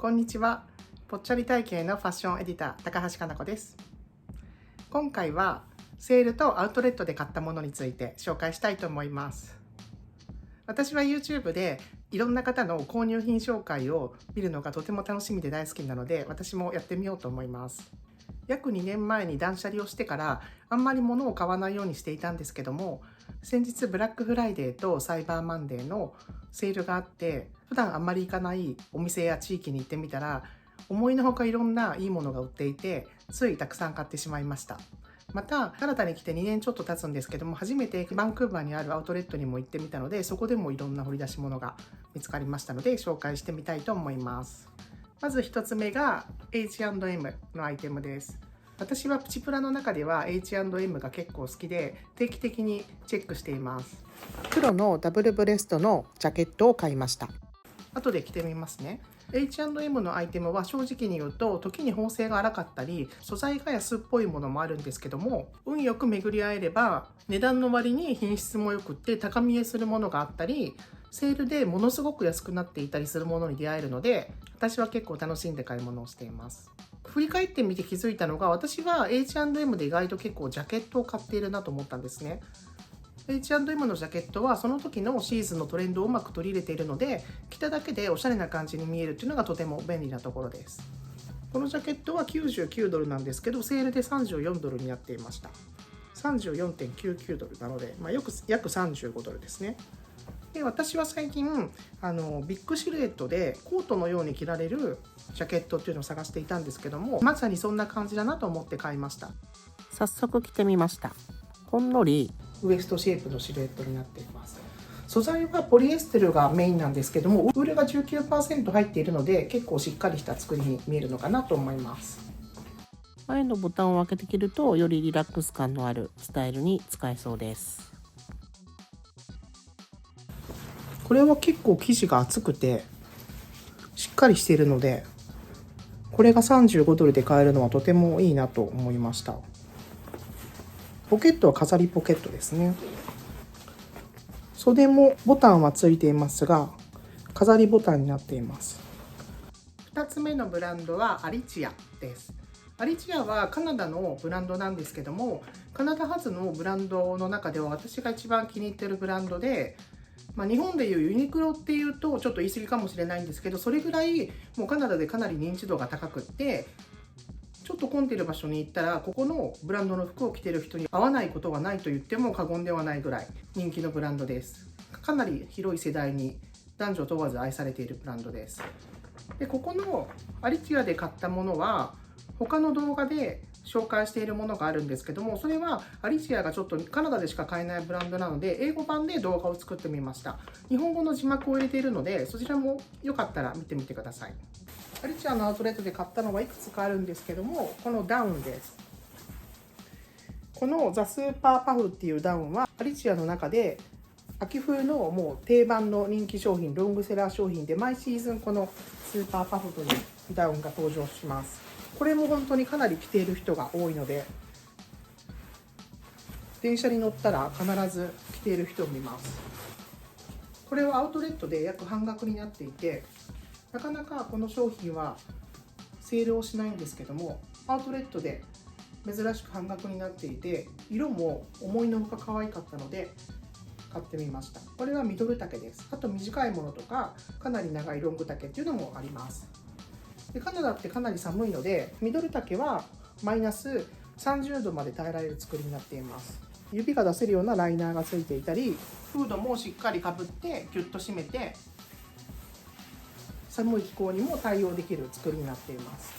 こんにちは。ぽっちゃり体型のファッションエディター高橋かな子です。今回はセールとアウトレットで買ったものについて紹介したいと思います。私は YouTube でいろんな方の購入品紹介を見るのがとても楽しみで大好きなので、私もやってみようと思います。約2年前に断捨離をしてからあんまり物を買わないようにしていたんですけども、先日ブラックフライデーとサイバーマンデーのセールがあって、普段あんまり行かないお店や地域に行ってみたら、思いのほかいろんないいものが売っていて、ついたくさん買ってしまいました。またカナダに来て2年ちょっと経つんですけども、初めてバンクーバーにあるアウトレットにも行ってみたので、そこでもいろんな掘り出し物が見つかりましたので紹介してみたいと思います。まず1つ目が H&M のアイテムです。私はプチプラの中では H&M が結構好きで定期的にチェックしています。黒のダブルブレストのジャケットを買いました。後で着てみますね。H&M のアイテムは正直に言うと時に縫製が荒かったり素材が安っぽいものもあるんですけども、運よく巡り合えれば値段の割に品質も良くって高見えするものがあったり、セールでものすごく安くなっていたりするものに出会えるので、私は結構楽しんで買い物をしています。振り返ってみて気づいたのが、私は H&M で意外と結構ジャケットを買っているなと思ったんですね。H&M のジャケットはその時のシーズンのトレンドをうまく取り入れているので、着ただけでおしゃれな感じに見えるっていうのがとても便利なところです。このジャケットは99ドルなんですけど、セールで34ドルになっていました。34.99 ドルなので、約35ドルですね。で、私は最近ビッグシルエットでコートのように着られるジャケットっていうのを探していたんですけども、まさにそんな感じだなと思って買いました。早速着てみました。ほんのりウエストシェイプのシルエットになっています。素材はポリエステルがメインなんですけども、ウールが 19% 入っているので結構しっかりした作りに見えるのかなと思います。前のボタンを開けて着るとよりリラックス感のあるスタイルに使えそうです。これは結構生地が厚くてしっかりしているので、これが35ドルで買えるのはとてもいいなと思いました。ポケットは飾りポケットですね。袖もボタンはついていますが、飾りボタンになっています。2つ目のブランドはアリチアです。アリチアはカナダのブランドなんですけども、カナダ発のブランドの中では私が一番気に入っているブランドで、日本でいうユニクロっていうとちょっと言い過ぎかもしれないんですけど、それぐらいもうカナダでかなり認知度が高くって、ちょっと混んでいる場所に行ったらここのブランドの服を着ている人に会わないことはないと言っても過言ではないぐらい人気のブランドです。かなり広い世代に男女問わず愛されているブランドです。で、ここのアリチアで買ったものは他の動画で紹介しているものがあるんですけども、それはアリチアがちょっとカナダでしか買えないブランドなので、英語版で動画を作ってみました。日本語の字幕を入れているので、そちらもよかったら見てみてください。アリチアのアウトレットで買ったのはいくつかあるんですけども、このダウンです。このザ・スーパーパフっていうダウンはアリチアの中で秋冬のもう定番の人気商品、ロングセラー商品で、毎シーズンこのスーパーパフというダウンが登場します。これも本当にかなり着ている人が多いので、電車に乗ったら必ず着ている人を見ます。これはアウトレットで約半額になっていて、なかなかこの商品はセールをしないんですけども、アウトレットで珍しく半額になっていて、色も思いのほか可愛かったので買ってみました。これはミドル丈です。あと短いものとかかなり長いロング丈っていうのもあります。で、カナダってかなり寒いので、ミドル丈はマイナス30度まで耐えられる作りになっています。指が出せるようなライナーがついていたり、フードもしっかりかぶってギュッと締めて寒い気候にも対応できる作りになっています。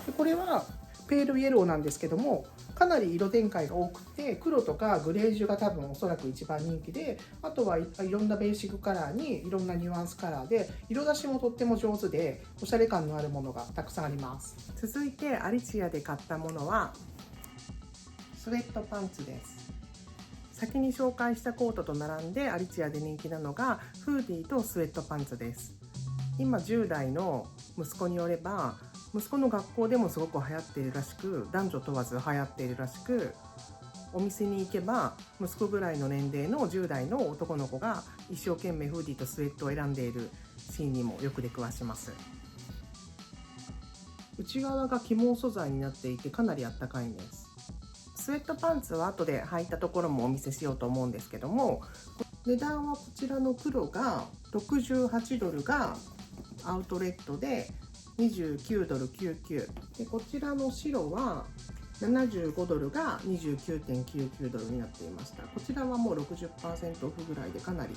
で、これはペールイエローなんですけども、かなり色展開が多くて、黒とかグレージュが多分おそらく一番人気で、あとはいろんなベーシックカラーにいろんなニュアンスカラーで、色出しもとっても上手でおしゃれ感のあるものがたくさんあります。続いてアリチアで買ったものはスウェットパンツです。先に紹介したコートと並んでアリチアで人気なのがフーディーとスウェットパンツです。今10代の息子によれば、息子の学校でもすごく流行っているらしく、男女問わず流行っているらしく、お店に行けば息子ぐらいの年齢の10代の男の子が一生懸命フーディーとスウェットを選んでいるシーンにもよく出くわします。内側が起毛素材になっていてかなりあったかいんです。スウェットパンツは後で履いたところもお見せしようと思うんですけども、値段はこちらの黒が68ドルがアウトレットで29ドル99で、こちらの白は75ドルが 29.99 ドルになっていました。こちらはもう 60% オフぐらいでかなり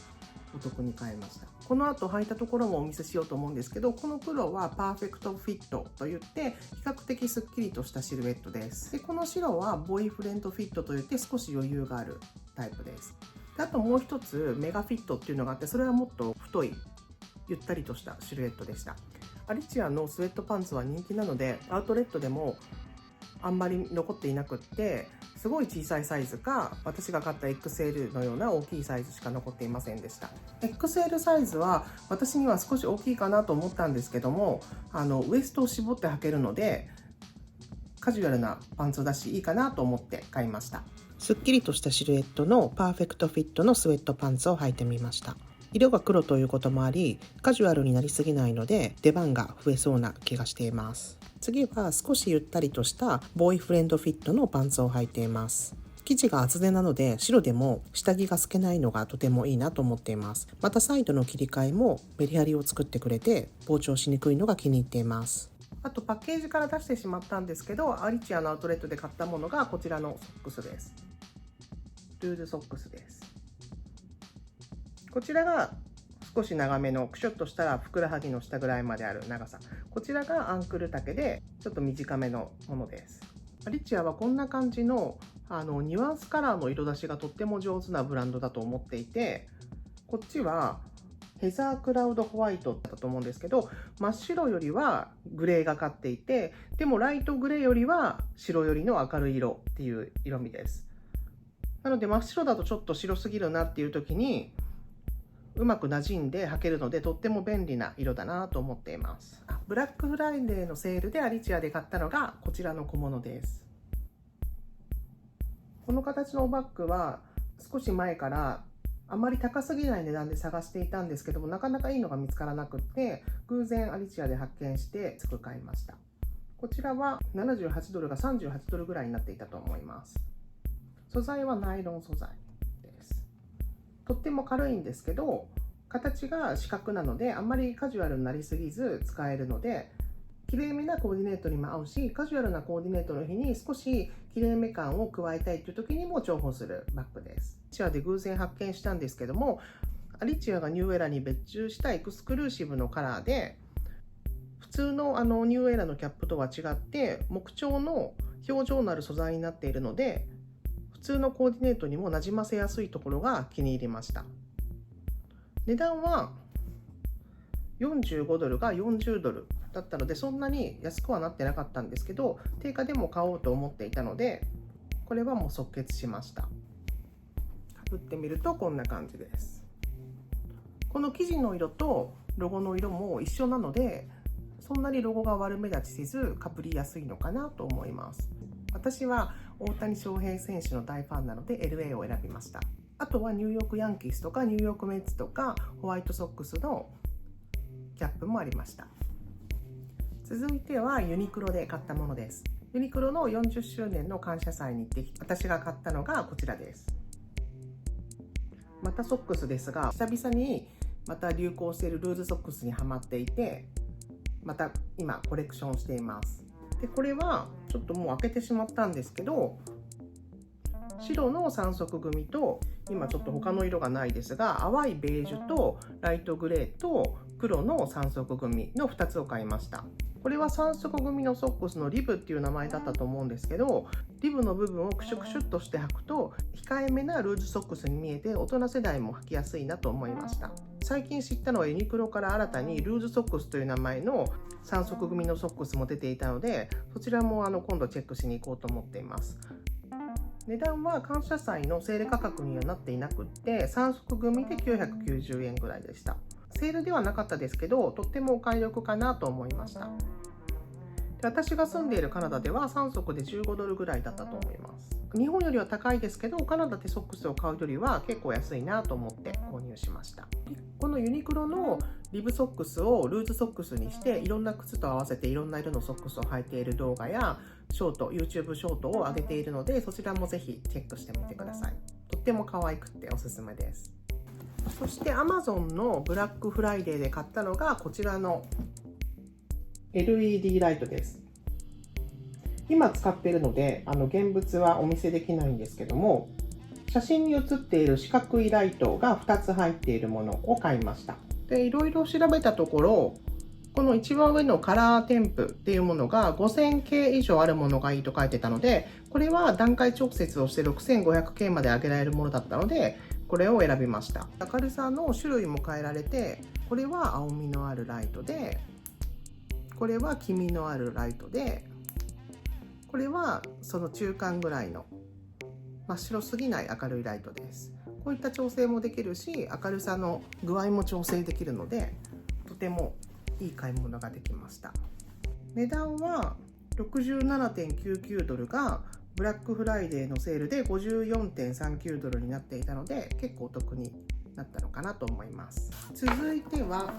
お得に買えました。この後履いたところもお見せしようと思うんですけど、この黒はパーフェクトフィットといって比較的すっきりとしたシルエットです。でこの白はボーイフレンドフィットといって少し余裕があるタイプです。であともう一つメガフィットっていうのがあって、それはもっと太いゆったりとしたシルエットでした。アリチアのスウェットパンツは人気なのでアウトレットでもあんまり残っていなくって、すごい小さいサイズか私が買った XL のような大きいサイズしか残っていませんでした。 XL サイズは私には少し大きいかなと思ったんですけども、ウエストを絞って履けるのでカジュアルなパンツだしいいかなと思って買いました。すっきりとしたシルエットのパーフェクトフィットのスウェットパンツを履いてみました。色が黒ということもありカジュアルになりすぎないので出番が増えそうな気がしています。次は少しゆったりとしたボーイフレンドフィットのパンツを履いています。生地が厚手なので白でも下着が透けないのがとてもいいなと思っています。またサイドの切り替えもメリハリを作ってくれて膨張しにくいのが気に入っています。あとパッケージから出してしまったんですけど、アリチアのアウトレットで買ったものがこちらのソックスです。ルーズソックスです。こちらが少し長めのくしゅっとしたらふくらはぎの下ぐらいまである長さ、こちらがアンクル丈でちょっと短めのものです。アリチアはこんな感じのニュアンスカラーの色出しがとっても上手なブランドだと思っていて、こっちはヘザークラウドホワイトだと思うんですけど、真っ白よりはグレーがかっていて、でもライトグレーよりは白よりの明るい色っていう色味です。なので真っ白だとちょっと白すぎるなっていう時にうまく馴染んで履けるのでとっても便利な色だなと思っています。ブラックフライデーのセールでアリチアで買ったのがこちらの小物です。この形のバッグは少し前からあまり高すぎない値段で探していたんですけども、なかなかいいのが見つからなくって偶然アリチアで発見してすぐ買いました。こちらは78ドルが38ドルぐらいになっていたと思います。素材はナイロン素材です。とっても軽いんですけど形が四角なのであんまりカジュアルになりすぎず使えるので、きれいめなコーディネートにも合うし、カジュアルなコーディネートの日に少しきれいめ感を加えたいという時にも重宝するバッグです。アリチアで偶然発見したんですけども、アリチアがニューエラに別注したエクスクルーシブのカラーで、普通のニューエラのキャップとは違って木調の表情のある素材になっているので、普通のコーディネートにもなじませやすいところが気に入りました。値段は45ドルが40ドルだったのでそんなに安くはなってなかったんですけど、定価でも買おうと思っていたのでこれはもう即決しました。かぶってみるとこんな感じです。この生地の色とロゴの色も一緒なのでそんなにロゴが悪目立ちせずかぶりやすいのかなと思います。私は大谷翔平選手の大ファンなので LA を選びました。あとはニューヨークヤンキースとかニューヨークメッツとかホワイトソックスのキャップもありました。続いてはユニクロで買ったものです。ユニクロの40周年の感謝祭に行って私が買ったのがこちらです。またソックスですが、久々にまた流行しているルーズソックスにはまっていて、また今コレクションしています。でこれはちょっともう開けてしまったんですけど、白の3色組と今ちょっと他の色がないですが淡いベージュとライトグレーと黒の3色組の2つを買いました。これは3色組のソックスのリブっていう名前だったと思うんですけど、リブの部分をクシュクシュっとして履くと控えめなルーズソックスに見えて大人世代も履きやすいなと思いました。最近知ったのはユニクロから新たにルーズソックスという名前の3色組のソックスも出ていたので、そちらも今度チェックしに行こうと思っています。値段は感謝祭のセール価格にはなっていなくって3色組で990円ぐらいでした。セールではなかったですけどとってもお買い得かなと思いました。で私が住んでいるカナダでは3色で15ドルぐらいだったと思います。日本よりは高いですけどカナダでソックスを買うよりは結構安いなと思って購入しました。このユニクロのリブソックスをルーズソックスにしていろんな靴と合わせていろんな色のソックスを履いている動画やショート、YouTube ショートを上げているので、そちらもぜひチェックしてみてください。とっても可愛くておすすめです。そして Amazon のブラックフライデーで買ったのがこちらの LED ライトです。今使っているので現物はお見せできないんですけども、写真に写っている四角いライトが2つ入っているものを買いました。でいろいろ調べたところ、この一番上のカラー添付っていうものが 5000K 以上あるものがいいと書いてたので、これは段階調節をして 6500K まで上げられるものだったので、これを選びました。明るさの種類も変えられて、これは青みのあるライトで、これは黄身のあるライトで、これはその中間ぐらいの真っ白すぎない明るいライトです。こういった調整もできるし、明るさの具合も調整できるので、とてもいい買い物ができました。値段は 67.99 ドルがブラックフライデーのセールで 54.39 ドルになっていたので、結構お得になったのかなと思います。続いては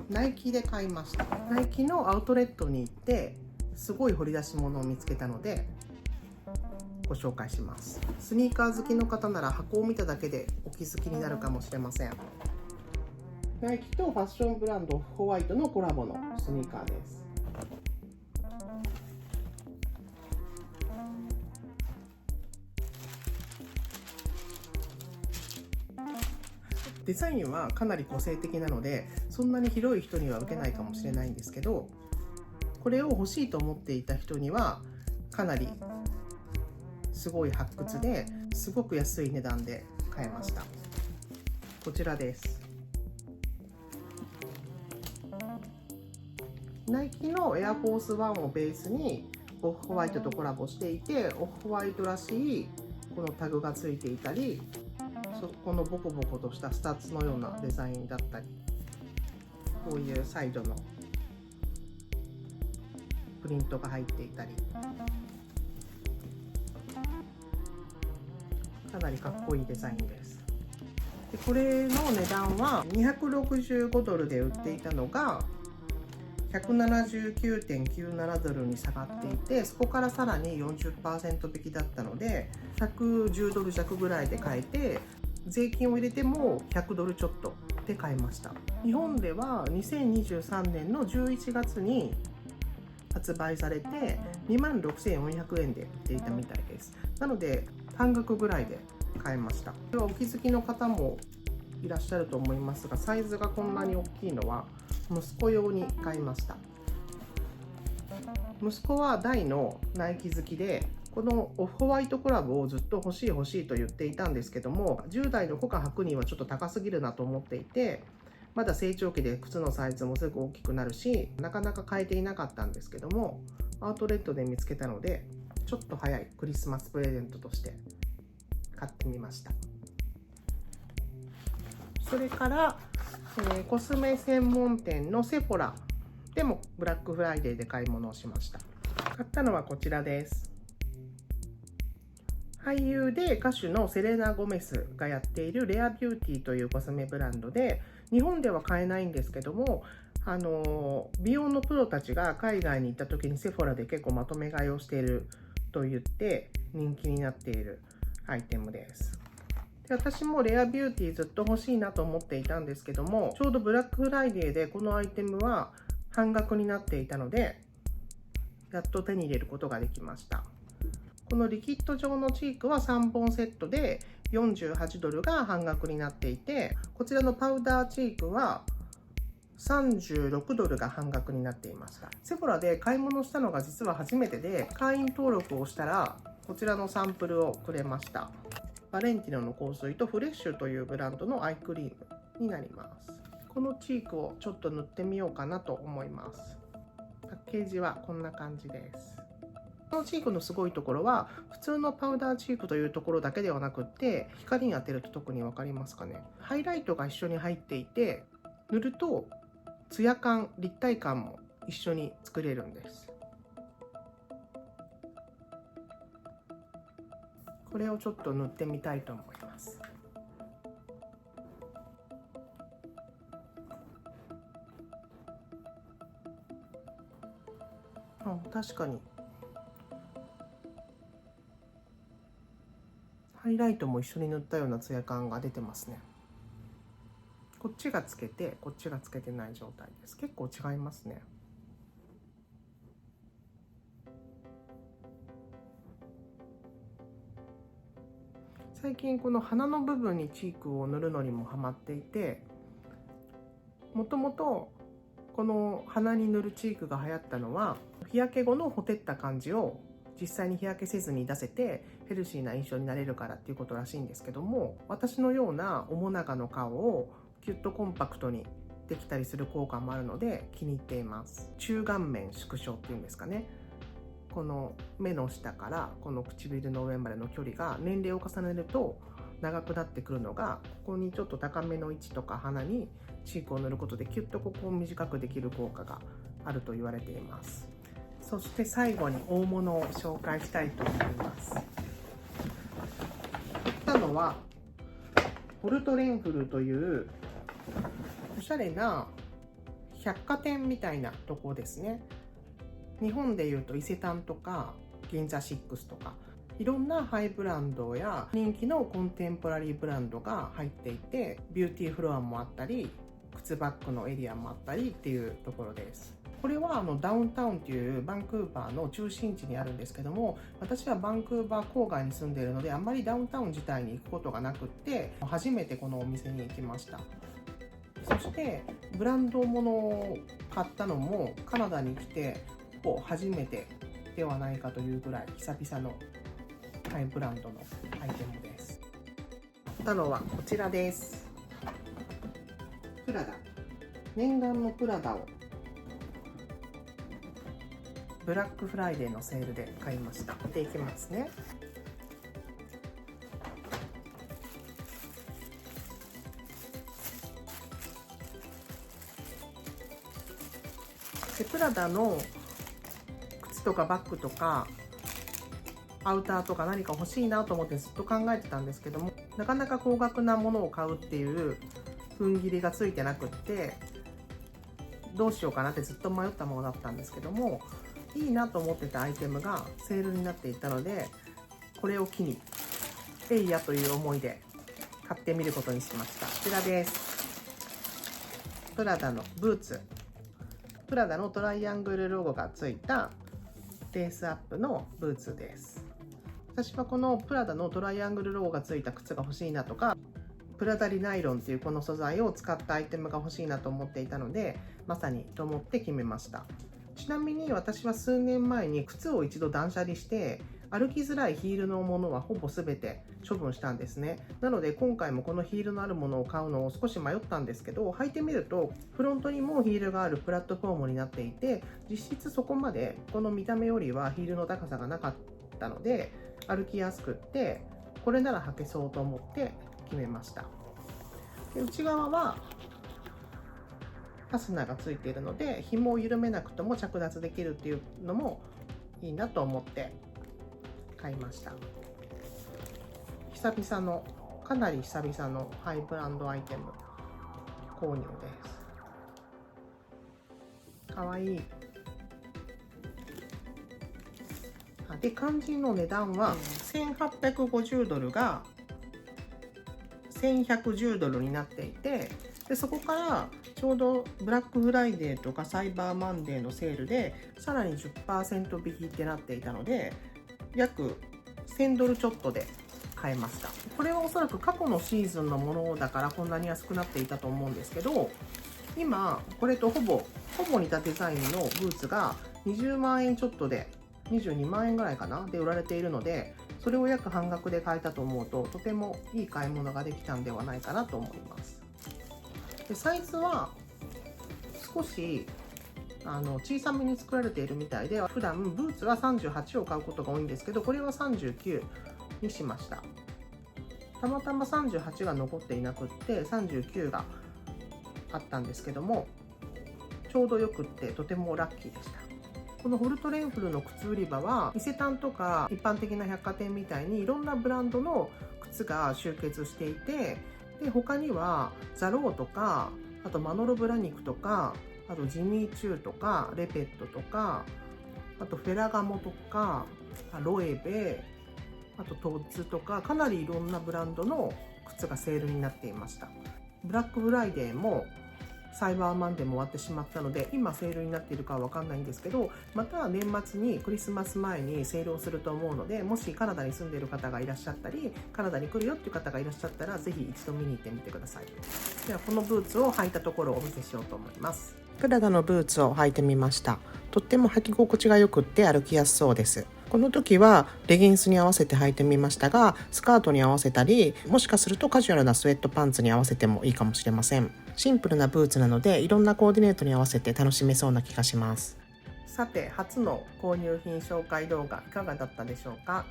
ナイキで買いました。ナイキのアウトレットに行ってすごい掘り出し物を見つけたのでご紹介します。スニーカー好きの方なら箱を見ただけでお気づきになるかもしれません。ナイキとファッションブランドオフホワイトのコラボのスニーカーです。デザインはかなり個性的なので、そんなに広い人には受けないかもしれないんですけど、これを欲しいと思っていた人にはかなりすごい発掘ですごく安い値段で買えました。こちらです。ナイキのエアフォースワンをベースにオフホワイトとコラボしていて、オフホワイトらしいこのタグがついていたり、このボコボコとしたスタッツのようなデザインだったり、こういうサイドのプリントが入っていたり、かなりかっこいいデザインです。でこれの値段は265ドルで売っていたのが 179.97 ドルに下がっていて、そこからさらに 40% 引きだったので110ドル弱ぐらいで買えて、税金を入れても100ドルちょっとで買えました。日本では2023年の11月に発売されて 26,400 円で売っていたみたいです。なので半額ぐらいで買えました。ではお気づきの方もいらっしゃると思いますが、サイズがこんなに大きいのは息子用に買いました。息子は大のナイキ好きで、このオフホワイトコラボをずっと欲しいと言っていたんですけども、10代の子が履くにはちょっと高すぎるなと思っていて、まだ成長期で靴のサイズもすぐ大きくなるし、なかなか買えていなかったんですけども、アウトレットで見つけたので、ちょっと早いクリスマスプレゼントとして買ってみました。それから、コスメ専門店のセフォラでもブラックフライデーで買い物をしました。買ったのはこちらです。俳優で歌手のセレナ・ゴメスがやっているレアビューティーというコスメブランドで、日本では買えないんですけども、美容のプロたちが海外に行った時にセフォラで結構まとめ買いをしていると言って人気になっているアイテムです。で私もレアビューティーずっと欲しいなと思っていたんですけども、ちょうどブラックフライデーでこのアイテムは半額になっていたので、やっと手に入れることができました。このリキッド状のチークは3本セットで48ドルが半額になっていて、こちらのパウダーチークは36ドルが半額になっていました。セフォラで買い物したのが実は初めてで、会員登録をしたらこちらのサンプルをくれました。バレンティノの香水とフレッシュというブランドのアイクリームになります。このチークをちょっと塗ってみようかなと思います。パッケージはこんな感じです。このチークのすごいところは、普通のパウダーチークというところだけではなくって、光に当てると特に分かりますかね。ハイライトが一緒に入っていて、塗るとツヤ感、立体感も一緒に作れるんです。これをちょっと塗ってみたいと思います。確かにハイライトも一緒に塗ったようなツヤ感が出てますね。こっちがつけてこっちがつけてない状態です。結構違いますね。最近この鼻の部分にチークを塗るのにもハマっていて、もともとこの鼻に塗るチークが流行ったのは日焼け後のほてった感じを実際に日焼けせずに出せてヘルシーな印象になれるからっていうことらしいんですけども、私のような面長の顔をキュッとコンパクトにできたりする効果もあるので気に入っています。中顔面縮小っていうんですかね。この目の下からこの唇の上までの距離が年齢を重ねると長くなってくるのが、ここにちょっと高めの位置とか鼻にチークを塗ることでキュッとここを短くできる効果があると言われています。そして最後に大物を紹介したいと思います。買ったのはホルトレンフルというおしゃれな百貨店みたいなとこですね。日本でいうと伊勢丹とか銀座6とかいろんなハイブランドや人気のコンテンポラリーブランドが入っていて、ビューティーフロアもあったり靴バッグのエリアもあったりっていうところです。これはダウンタウンっていうバンクーバーの中心地にあるんですけども、私はバンクーバー郊外に住んでいるのであんまりダウンタウン自体に行くことがなくって、初めてこのお店に行きました。そしてブランド物を買ったのもカナダに来て初めてではないかというぐらい久々のハイブランドのアイテムです。買ったのはこちらです。プラダ、念願のプラダをブラックフライデーのセールで買いました。見ていきますね。でプラダの靴とかバッグとかアウターとか何か欲しいなと思ってずっと考えてたんですけども、なかなか高額なものを買うっていう踏ん切りがついてなくって、どうしようかなってずっと迷ったものだったんですけども、いいなと思ってたアイテムがセールになっていたので、これを機にえいやという思いで買ってみることにしました。こちらです。プラダのブーツ、プラダのトライアングルロゴがついたレースアップのブーツです。私はこのプラダのトライアングルロゴがついた靴が欲しいなとか、プラダリナイロンっていうこの素材を使ったアイテムが欲しいなと思っていたので、まさにと思って決めました。ちなみに私は数年前に靴を一度断捨離して歩きづらいヒールのものはほぼ全て処分したんですね。なので今回もこのヒールのあるものを買うのを少し迷ったんですけど、履いてみるとフロントにもヒールがあるプラットフォームになっていて、実質そこまでこの見た目よりはヒールの高さがなかったので歩きやすくって、これなら履けそうと思って決めました。で内側はファスナーがついているので紐を緩めなくても着脱できるっていうのもいいなと思って買いました。久々の、かなり久々のハイブランドアイテム購入です。かわいい。で肝心の値段は1850ドルが1110ドルになっていて、でそこからちょうどブラックフライデーとかサイバーマンデーのセールでさらに 10% 引きってなっていたので、約1000ドルちょっとで買えました。これはおそらく過去のシーズンのものだからこんなに安くなっていたと思うんですけど、今これとほぼ似たデザインのブーツが20万円ちょっとで22万円ぐらいかなで売られているので、それを約半額で買えたと思うととてもいい買い物ができたんではないかなと思います。でサイズは少し小さめに作られているみたいで、普段ブーツは38を買うことが多いんですけど、これは39にしました。たまたま38が残っていなくって39があったんですけども、ちょうどよくってとてもラッキーでした。このホルトレンフルの靴売り場は伊勢丹とか一般的な百貨店みたいにいろんなブランドの靴が集結していて、で他にはザローとか、あとマノロブラニクとか、あとジミーチューとかレペットとか、あとフェラガモとかロエベ、あとトッズとか、かなりいろんなブランドの靴がセールになっていました。ブラックフライデーもサイバーマンデーも終わってしまったので、今セールになっているかはわかんないんですけど、また年末にクリスマス前にセールをすると思うので、もしカナダに住んでいる方がいらっしゃったり、カナダに来るよっていう方がいらっしゃったら、ぜひ一度見に行ってみてください。ではこのブーツを履いたところをお見せしようと思います。プラダのブーツを履いてみました。とっても履き心地が良くって歩きやすそうです。この時はレギンスに合わせて履いてみましたが、スカートに合わせたり、もしかするとカジュアルなスウェットパンツに合わせてもいいかもしれません。シンプルなブーツなので、いろんなコーディネートに合わせて楽しめそうな気がします。さて、初の購入品紹介動画いかがだったでしょうか。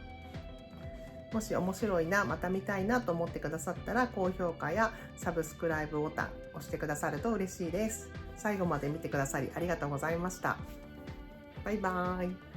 もし面白いな、また見たいなと思ってくださったら、高評価やサブスクライブボタン押してくださると嬉しいです。最後まで見てくださりありがとうございました。バイバーイ。